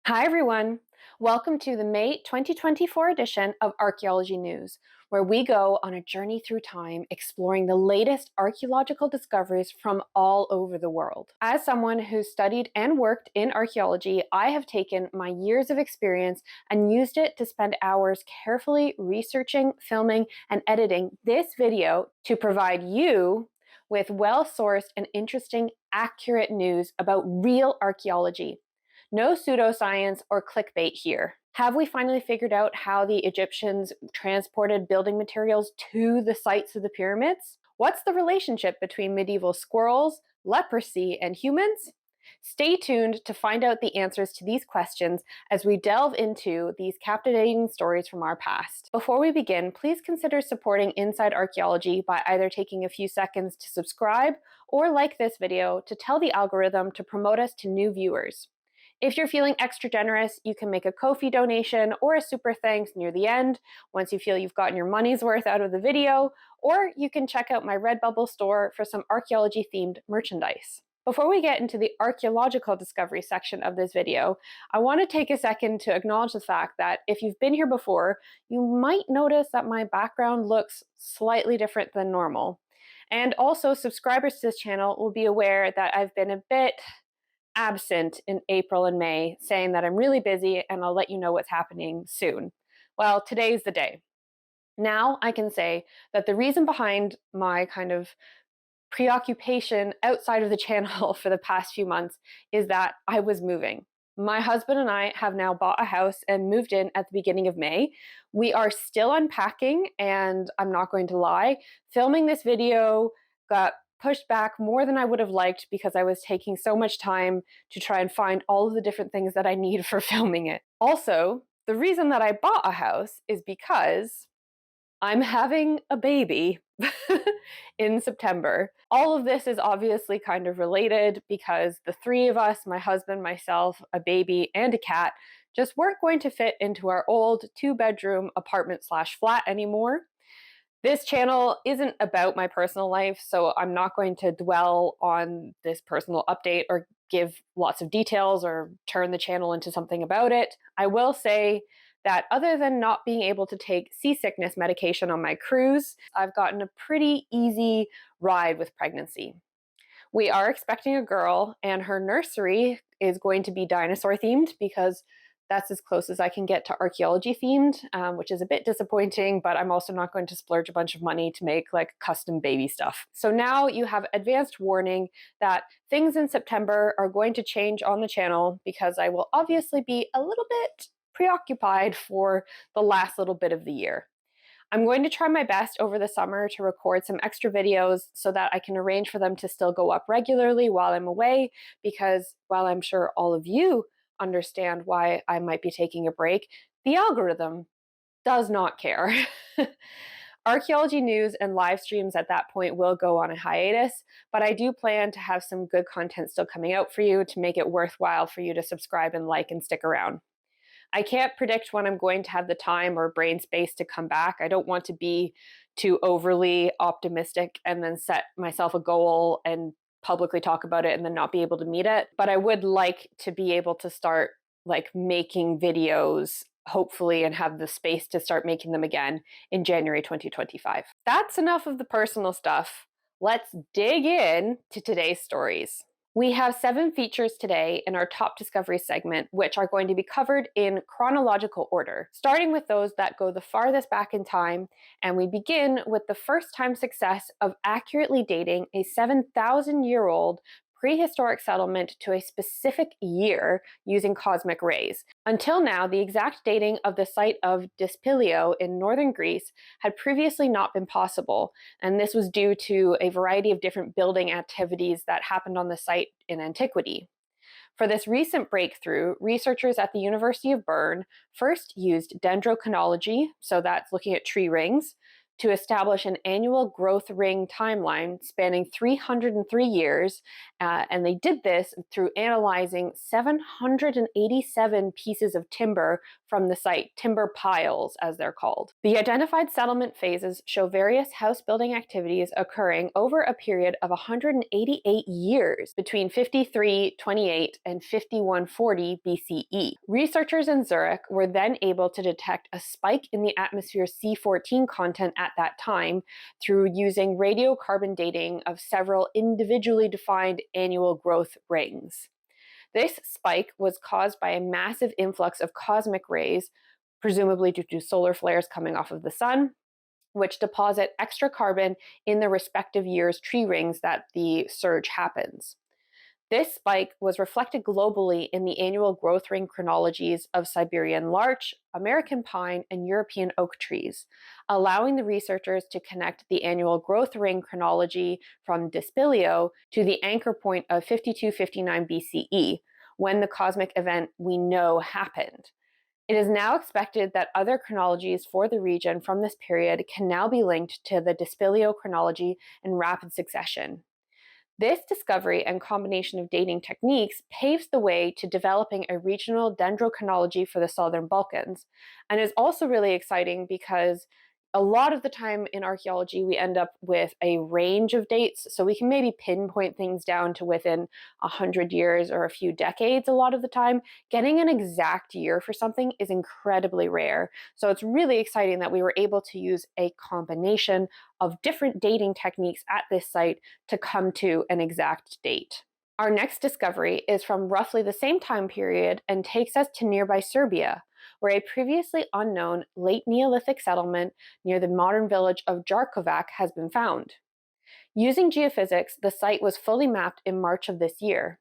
Hi, everyone. Welcome to the May 2024 edition of Archaeology News, where we go on a journey through time exploring the latest archaeological discoveries from all over the world. As someone who studied and worked in archaeology, I have taken my years of experience and used it to spend hours carefully researching, filming, and editing this video to provide you with well-sourced and interesting, accurate news about real archaeology. No pseudoscience or clickbait here. Have we finally figured out how the Egyptians transported building materials to the sites of the pyramids? What's the relationship between medieval squirrels, leprosy, and humans? Stay tuned to find out the answers to these questions as we delve into these captivating stories from our past. Before we begin, please consider supporting Inside Archaeology by either taking a few seconds to subscribe or like this video to tell the algorithm to promote us to new viewers. If you're feeling extra generous, you can make a Ko-fi donation or a super thanks near the end once you feel you've gotten your money's worth out of the video, or you can check out my Redbubble store for some archaeology-themed merchandise. Before we get into the archaeological discovery section of this video, I want to take a second to acknowledge the fact that if you've been here before, you might notice that my background looks slightly different than normal. And also, subscribers to this channel will be aware that I've been a bit absent in April and May, saying that I'm really busy and I'll let you know what's happening soon. Well, today's the day. Now I can say that the reason behind my kind of preoccupation outside of the channel for the past few months is that I was moving. My husband and I have now bought a house and moved in at the beginning of May. We are still unpacking, and I'm not going to lie, filming this video got pushed back more than I would have liked because I was taking so much time to try and find all of the different things that I need for filming it. Also, the reason that I bought a house is because I'm having a baby in September. All of this is obviously kind of related because the three of us, my husband, myself, a baby, and a cat, just weren't going to fit into our old 2-bedroom apartment/flat anymore. This channel isn't about my personal life, so I'm not going to dwell on this personal update or give lots of details or turn the channel into something about it. I will say that other than not being able to take seasickness medication on my cruise, I've gotten a pretty easy ride with pregnancy. We are expecting a girl, and her nursery is going to be dinosaur themed because that's as close as I can get to archaeology themed, which is a bit disappointing, but I'm also not going to splurge a bunch of money to make like custom baby stuff. So now you have advanced warning that things in September are going to change on the channel because I will obviously be a little bit preoccupied for the last little bit of the year. I'm going to try my best over the summer to record some extra videos so that I can arrange for them to still go up regularly while I'm away, because while I'm sure all of you understand why I might be taking a break, the algorithm does not care. Archaeology news and live streams at that point will go on a hiatus, but I do plan to have some good content still coming out for you to make it worthwhile for you to subscribe and like and stick around. I can't predict when I'm going to have the time or brain space to come back. I don't want to be too overly optimistic and then set myself a goal and publicly talk about it and then not be able to meet it. But I would like to be able to start like making videos, hopefully, and have the space to start making them again in January 2025. That's enough of the personal stuff. Let's dig in to today's stories. We have 7 features today in our top discovery segment, which are going to be covered in chronological order, starting with those that go the farthest back in time, and we begin with the first-time success of accurately dating a 7,000-year-old prehistoric settlement to a specific year using cosmic rays. Until now, the exact dating of the site of Dispilio in northern Greece had previously not been possible, and this was due to a variety of different building activities that happened on the site in antiquity. For this recent breakthrough, researchers at the University of Bern first used dendrochronology, so that's looking at tree rings, to establish an annual growth ring timeline spanning 303 years, and they did this through analyzing 787 pieces of timber from the site, timber piles as they're called. The identified settlement phases show various house building activities occurring over a period of 188 years between 5328 and 5140 BCE. Researchers in Zurich were then able to detect a spike in the atmosphere's C14 content at that time through using radiocarbon dating of several individually defined annual growth rings. This spike was caused by a massive influx of cosmic rays, presumably due to solar flares coming off of the sun, which deposit extra carbon in the respective year's tree rings that the surge happens. This spike was reflected globally in the annual growth ring chronologies of Siberian larch, American pine, and European oak trees, allowing the researchers to connect the annual growth ring chronology from Dispilio to the anchor point of 5259 BCE, when the cosmic event we know happened. It is now expected that other chronologies for the region from this period can now be linked to the Dispilio chronology in rapid succession. This discovery and combination of dating techniques paves the way to developing a regional dendrochronology for the Southern Balkans, and is also really exciting because a lot of the time in archaeology we end up with a range of dates, so we can maybe pinpoint things down to within 100 years or a few decades a lot of the time. Getting an exact year for something is incredibly rare, so it's really exciting that we were able to use a combination of different dating techniques at this site to come to an exact date. Our next discovery is from roughly the same time period and takes us to nearby Serbia, where a previously unknown late Neolithic settlement near the modern village of Jarkovac has been found. Using geophysics, the site was fully mapped in March of this year.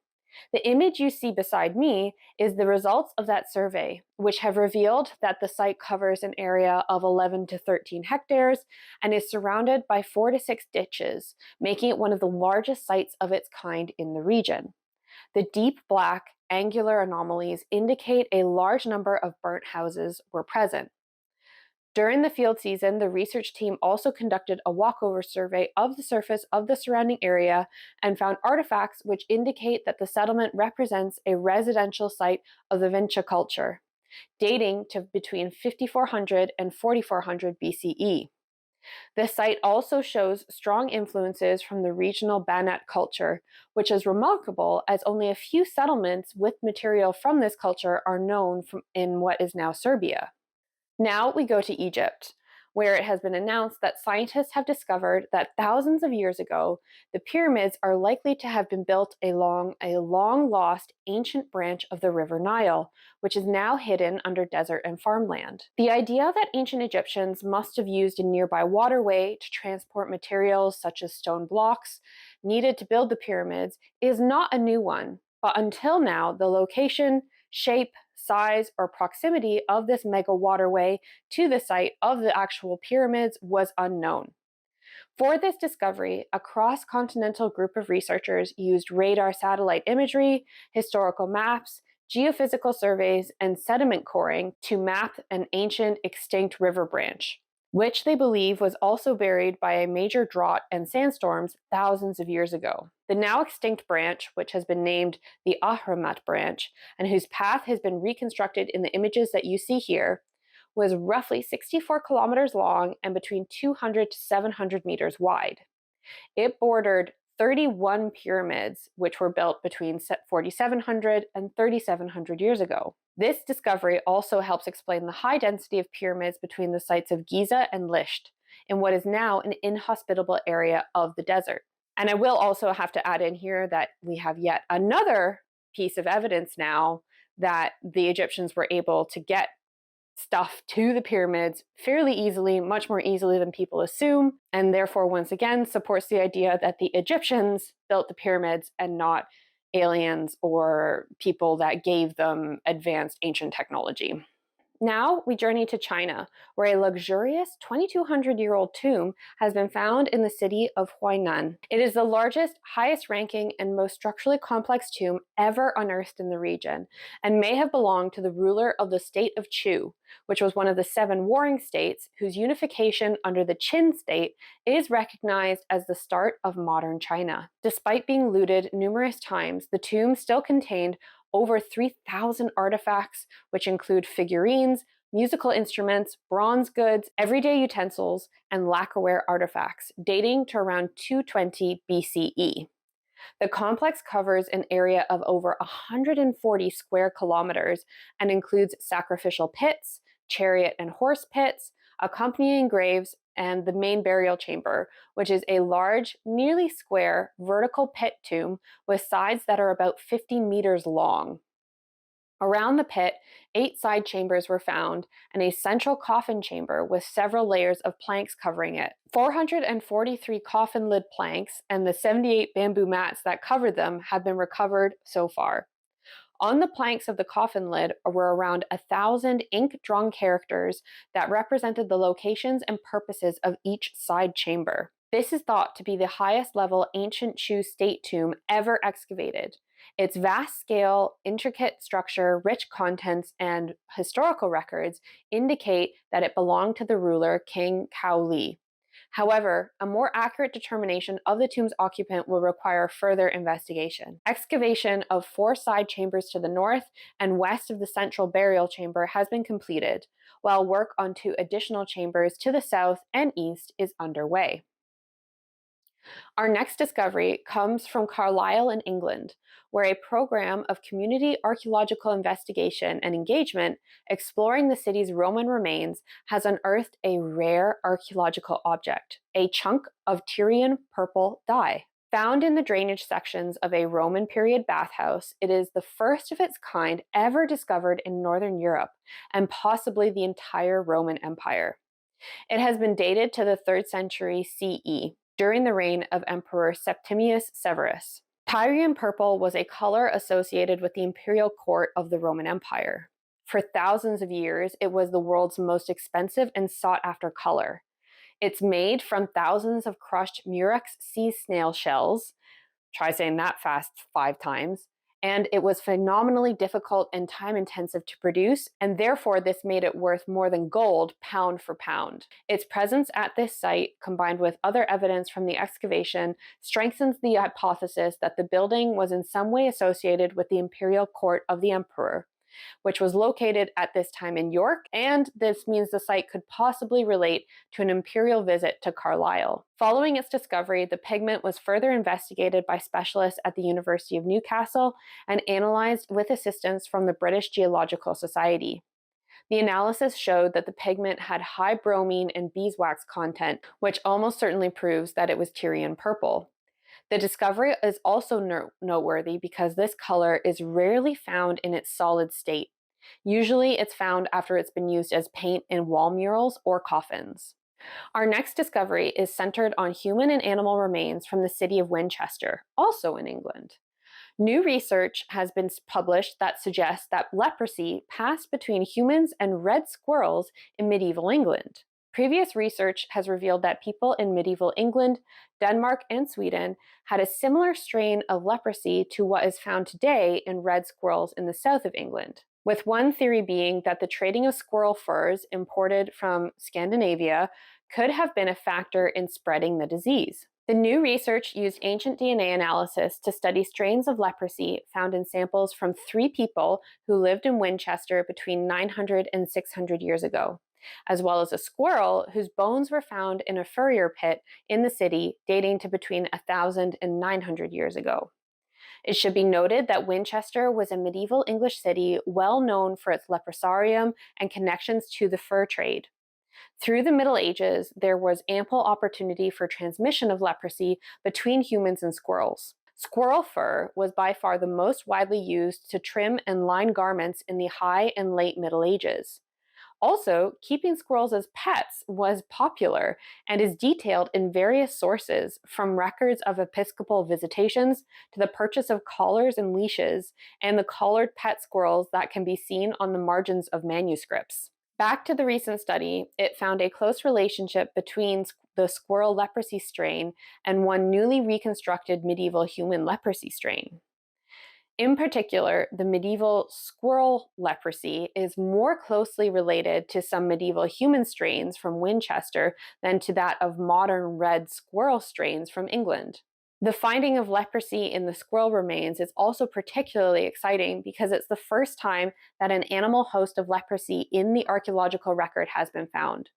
The image you see beside me is the results of that survey, which have revealed that the site covers an area of 11 to 13 hectares and is surrounded by 4 to 6 ditches, making it one of the largest sites of its kind in the region. The deep black, angular anomalies indicate a large number of burnt houses were present. During the field season, the research team also conducted a walkover survey of the surface of the surrounding area and found artifacts which indicate that the settlement represents a residential site of the Vinca culture, dating to between 5400 and 4400 BCE. This site also shows strong influences from the regional Banat culture, which is remarkable as only a few settlements with material from this culture are known in what is now Serbia. Now we go to Egypt, where it has been announced that scientists have discovered that thousands of years ago, the pyramids are likely to have been built along a long-lost ancient branch of the River Nile, which is now hidden under desert and farmland. The idea that ancient Egyptians must have used a nearby waterway to transport materials such as stone blocks needed to build the pyramids is not a new one, but until now, the location, shape, size, or proximity of this mega waterway to the site of the actual pyramids was unknown. For this discovery, a cross-continental group of researchers used radar satellite imagery, historical maps, geophysical surveys, and sediment coring to map an ancient extinct river branch, which they believe was also buried by a major drought and sandstorms thousands of years ago. The now extinct branch, which has been named the Ahrimat branch, and whose path has been reconstructed in the images that you see here, was roughly 64 kilometers long and between 200 to 700 meters wide. It bordered 31 pyramids, which were built between 4,700 and 3,700 years ago. This discovery also helps explain the high density of pyramids between the sites of Giza and Lisht, in what is now an inhospitable area of the desert. And I will also have to add in here that we have yet another piece of evidence now that the Egyptians were able to get stuff to the pyramids fairly easily, much more easily than people assume, and therefore once again supports the idea that the Egyptians built the pyramids and not aliens or people that gave them advanced ancient technology. Now we journey to China, where a luxurious 2,200-year-old tomb has been found in the city of Huainan. It is the largest, highest-ranking, and most structurally complex tomb ever unearthed in the region, and may have belonged to the ruler of the state of Chu, which was one of the 7 warring states whose unification under the Qin state is recognized as the start of modern China. Despite being looted numerous times, the tomb still contained over 3,000 artifacts, which include figurines, musical instruments, bronze goods, everyday utensils, and lacquerware artifacts dating to around 220 BCE. The complex covers an area of over 140 square kilometers and includes sacrificial pits, chariot and horse pits, accompanying graves, and the main burial chamber, which is a large, nearly square, vertical pit tomb with sides that are about 50 meters long. Around the pit, 8 side chambers were found, and a central coffin chamber with several layers of planks covering it. 443 coffin lid planks and the 78 bamboo mats that covered them have been recovered so far. On the planks of the coffin lid were around 1,000 ink-drawn characters that represented the locations and purposes of each side chamber. This is thought to be the highest level ancient Chu state tomb ever excavated. Its vast scale, intricate structure, rich contents, and historical records indicate that it belonged to the ruler King Cao. However, a more accurate determination of the tomb's occupant will require further investigation. Excavation of 4 side chambers to the north and west of the central burial chamber has been completed, while work on 2 additional chambers to the south and east is underway. Our next discovery comes from Carlisle in England, where a program of community archaeological investigation and engagement exploring the city's Roman remains has unearthed a rare archaeological object, a chunk of Tyrian purple dye. Found in the drainage sections of a Roman period bathhouse, it is the first of its kind ever discovered in Northern Europe and possibly the entire Roman Empire. It has been dated to the 3rd century CE, during the reign of Emperor Septimius Severus. Tyrian purple was a color associated with the imperial court of the Roman Empire. For thousands of years, it was the world's most expensive and sought-after color. It's made from thousands of crushed murex sea snail shells, try saying that fast 5 times, and it was phenomenally difficult and time-intensive to produce, and therefore this made it worth more than gold pound for pound. Its presence at this site, combined with other evidence from the excavation, strengthens the hypothesis that the building was in some way associated with the imperial court of the emperor, which was located at this time in York, and this means the site could possibly relate to an imperial visit to Carlisle. Following its discovery, the pigment was further investigated by specialists at the University of Newcastle and analyzed with assistance from the British Geological Society. The analysis showed that the pigment had high bromine and beeswax content, which almost certainly proves that it was Tyrian purple. The discovery is also noteworthy because this color is rarely found in its solid state. Usually it's found after it's been used as paint in wall murals or coffins. Our next discovery is centered on human and animal remains from the city of Winchester, also in England. New research has been published that suggests that leprosy passed between humans and red squirrels in medieval England. Previous research has revealed that people in medieval England, Denmark, and Sweden had a similar strain of leprosy to what is found today in red squirrels in the south of England, with one theory being that the trading of squirrel furs imported from Scandinavia could have been a factor in spreading the disease. The new research used ancient DNA analysis to study strains of leprosy found in samples from 3 people who lived in Winchester between 900 and 600 years ago, as well as a squirrel whose bones were found in a furrier pit in the city dating to between 1,000 and 900 years ago. It should be noted that Winchester was a medieval English city well known for its leprosarium and connections to the fur trade. Through the Middle Ages, there was ample opportunity for transmission of leprosy between humans and squirrels. Squirrel fur was by far the most widely used to trim and line garments in the High and Late Middle Ages. Also, keeping squirrels as pets was popular and is detailed in various sources, from records of episcopal visitations to the purchase of collars and leashes, and the collared pet squirrels that can be seen on the margins of manuscripts. Back to the recent study, it found a close relationship between the squirrel leprosy strain and one newly reconstructed medieval human leprosy strain. In particular, the medieval squirrel leprosy is more closely related to some medieval human strains from Winchester than to that of modern red squirrel strains from England. The finding of leprosy in the squirrel remains is also particularly exciting because it's the first time that an animal host of leprosy in the archaeological record has been found.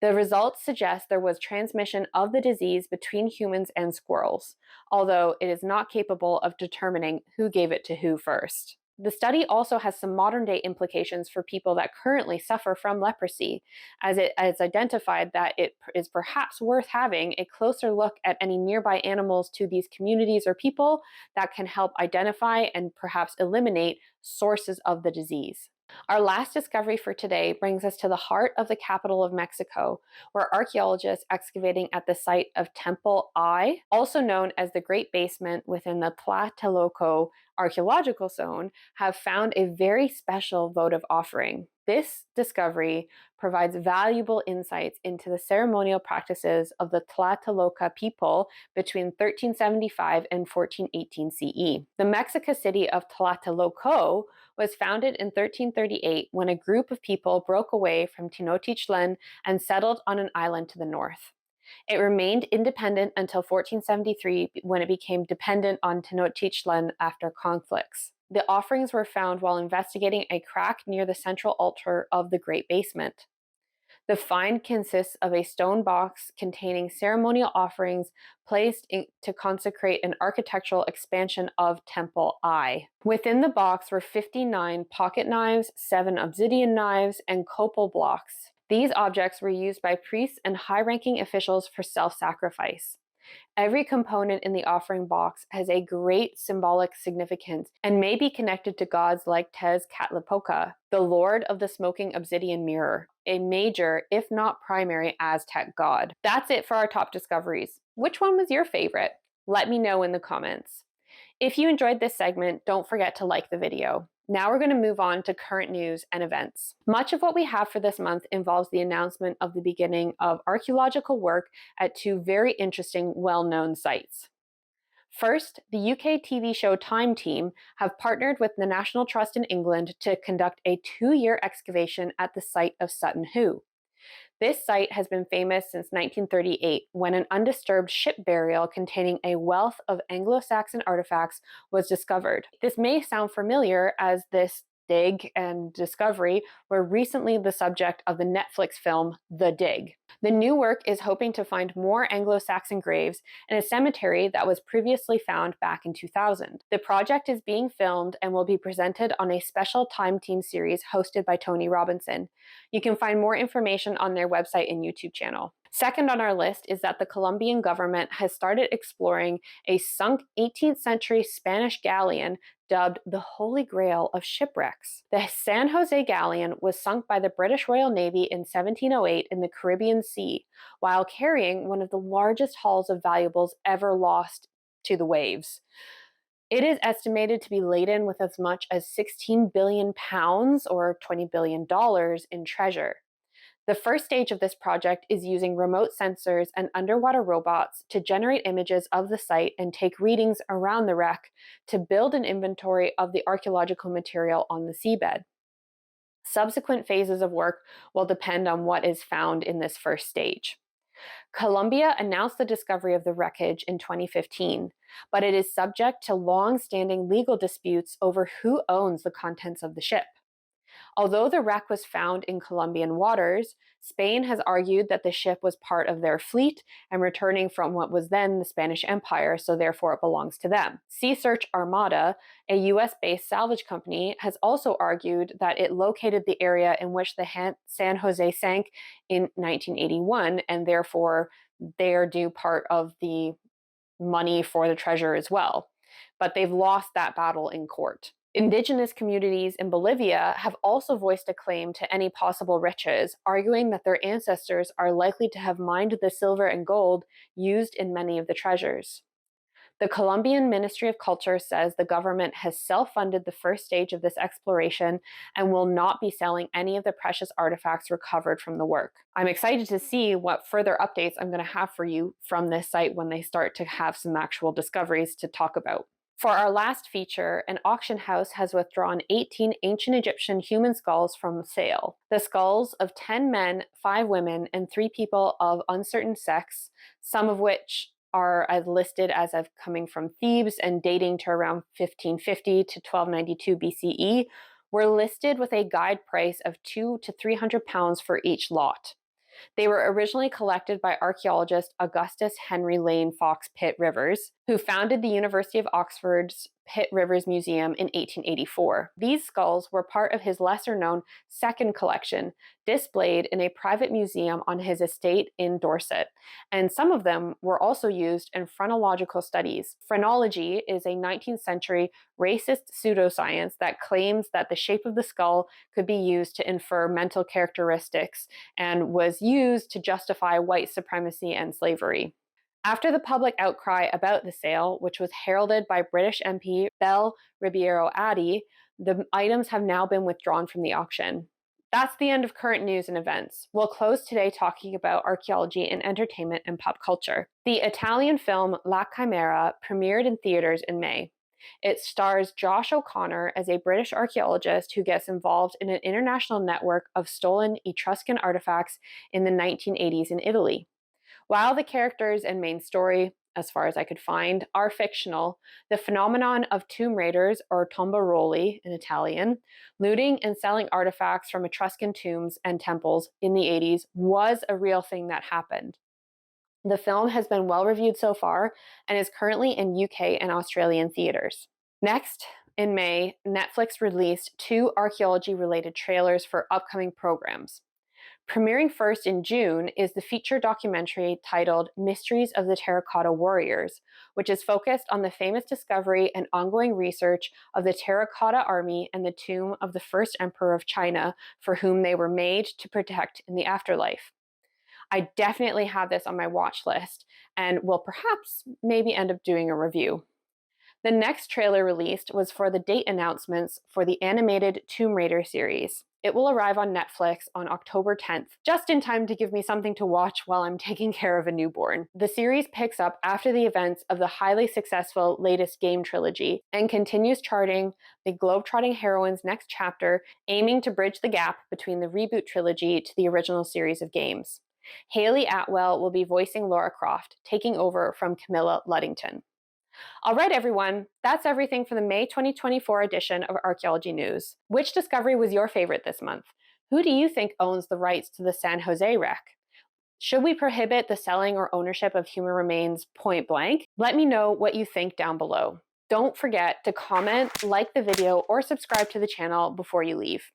The results suggest there was transmission of the disease between humans and squirrels, although it is not capable of determining who gave it to who first. The study also has some modern-day implications for people that currently suffer from leprosy, as it has identified that it is perhaps worth having a closer look at any nearby animals to these communities or people that can help identify and perhaps eliminate sources of the disease. Our last discovery for today brings us to the heart of the capital of Mexico, where archaeologists excavating at the site of Temple I, also known as the Great Basement within the Tlatelolco archaeological zone, have found a very special votive offering. This discovery provides valuable insights into the ceremonial practices of the Tlatelolco people between 1375 and 1418 CE. The Mexican city of Tlatelolco was founded in 1338 when a group of people broke away from Tenochtitlan and settled on an island to the north. It remained independent until 1473 when it became dependent on Tenochtitlan after conflicts. The offerings were found while investigating a crack near the central altar of the Great Basement. The find consists of a stone box containing ceremonial offerings placed to consecrate an architectural expansion of Temple I. Within the box were 59 pocket knives, 7 obsidian knives, and copal blocks. These objects were used by priests and high-ranking officials for self-sacrifice. Every component in the offering box has a great symbolic significance and may be connected to gods like Tezcatlipoca, the lord of the smoking obsidian mirror, a major, if not primary, Aztec god. That's it for our top discoveries. Which one was your favorite? Let me know in the comments. If you enjoyed this segment, don't forget to like the video. Now we're going to move on to current news and events. Much of what we have for this month involves the announcement of the beginning of archaeological work at 2 very interesting, well-known sites. First, the UK TV show Time Team have partnered with the National Trust in England to conduct a 2-year excavation at the site of Sutton Hoo. This site has been famous since 1938, when an undisturbed ship burial containing a wealth of Anglo-Saxon artifacts was discovered. This may sound familiar, as this dig and discovery were recently the subject of the Netflix film The Dig. The new work is hoping to find more Anglo-Saxon graves in a cemetery that was previously found back in 2000. The project is being filmed and will be presented on a special Time Team series hosted by Tony Robinson. You can find more information on their website and YouTube channel. Second on our list is that the Colombian government has started exploring a sunk 18th century Spanish galleon dubbed the Holy Grail of shipwrecks. The San Jose galleon was sunk by the British Royal Navy in 1708 in the Caribbean Sea, while carrying one of the largest hauls of valuables ever lost to the waves. It is estimated to be laden with as much as 16 billion pounds or $20 billion in treasure. The first stage of this project is using remote sensors and underwater robots to generate images of the site and take readings around the wreck to build an inventory of the archaeological material on the seabed. Subsequent phases of work will depend on what is found in this first stage. Colombia announced the discovery of the wreckage in 2015, but it is subject to long-standing legal disputes over who owns the contents of the ship. Although the wreck was found in Colombian waters, Spain has argued that the ship was part of their fleet and returning from what was then the Spanish Empire, so therefore it belongs to them. Sea Search Armada, a US-based salvage company, has also argued that it located the area in which the San Jose sank in 1981, and therefore they are due part of the money for the treasure as well. But they've lost that battle in court. Indigenous communities in Bolivia have also voiced a claim to any possible riches, arguing that their ancestors are likely to have mined the silver and gold used in many of the treasures. The Colombian Ministry of Culture says the government has self-funded the first stage of this exploration and will not be selling any of the precious artifacts recovered from the work. I'm excited to see what further updates I'm going to have for you from this site when they start to have some actual discoveries to talk about. For our last feature, an auction house has withdrawn 18 ancient Egyptian human skulls from sale. The skulls of 10 men, 5 women, and 3 people of uncertain sex, some of which are listed as of coming from Thebes and dating to around 1550 to 1292 BCE, were listed with a guide price of £200 to £300 for each lot. They were originally collected by archaeologist Augustus Henry Lane Fox Pitt Rivers, who founded the University of Oxford's Pitt Rivers Museum in 1884. These skulls were part of his lesser-known second collection, displayed in a private museum on his estate in Dorset, and some of them were also used in phrenological studies. Phrenology is a 19th century racist pseudoscience that claims that the shape of the skull could be used to infer mental characteristics and was used to justify white supremacy and slavery. After the public outcry about the sale, which was heralded by British MP Bell Ribeiro Addy, the items have now been withdrawn from the auction. That's the end of current news and events. We'll close today talking about archaeology and entertainment and pop culture. The Italian film La Chimera premiered in theaters in May. It stars Josh O'Connor as a British archaeologist who gets involved in an international network of stolen Etruscan artifacts in the 1980s in Italy. While the characters and main story, as far as I could find, are fictional, the phenomenon of tomb raiders, or tombaroli in Italian, looting and selling artifacts from Etruscan tombs and temples in the 80s was a real thing that happened. The film has been well reviewed so far and is currently in UK and Australian theaters. Next, in May, Netflix released 2 archaeology-related trailers for upcoming programs. Premiering first in June is the feature documentary titled Mysteries of the Terracotta Warriors, which is focused on the famous discovery and ongoing research of the Terracotta Army and the tomb of the first emperor of China, for whom they were made to protect in the afterlife. I definitely have this on my watch list and will perhaps maybe end up doing a review. The next trailer released was for the date announcements for the animated Tomb Raider series. It will arrive on Netflix on October 10th, just in time to give me something to watch while I'm taking care of a newborn. The series picks up after the events of the highly successful latest game trilogy and continues charting the globetrotting heroine's next chapter, aiming to bridge the gap between the reboot trilogy to the original series of games. Hayley Atwell will be voicing Lara Croft, taking over from Camilla Luddington. All right, everyone, that's everything for the May 2024 edition of Archaeology News. Which discovery was your favorite this month? Who do you think owns the rights to the San Jose wreck? Should we prohibit the selling or ownership of human remains point blank? Let me know what you think down below. Don't forget to comment, like the video, or subscribe to the channel before you leave.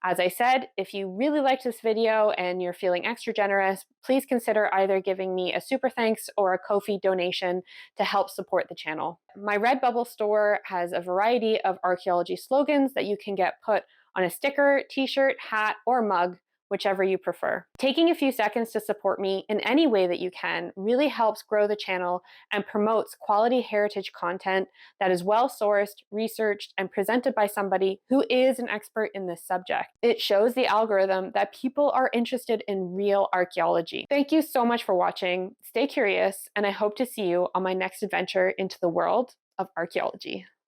As I said, if you really liked this video and you're feeling extra generous, please consider either giving me a super thanks or a Ko-fi donation to help support the channel. My Redbubble store has a variety of archaeology slogans that you can get put on a sticker, t-shirt, hat, or mug, whichever you prefer. Taking a few seconds to support me in any way that you can really helps grow the channel and promotes quality heritage content that is well-sourced, researched, and presented by somebody who is an expert in this subject. It shows the algorithm that people are interested in real archaeology. Thank you so much for watching. Stay curious, and I hope to see you on my next adventure into the world of archaeology.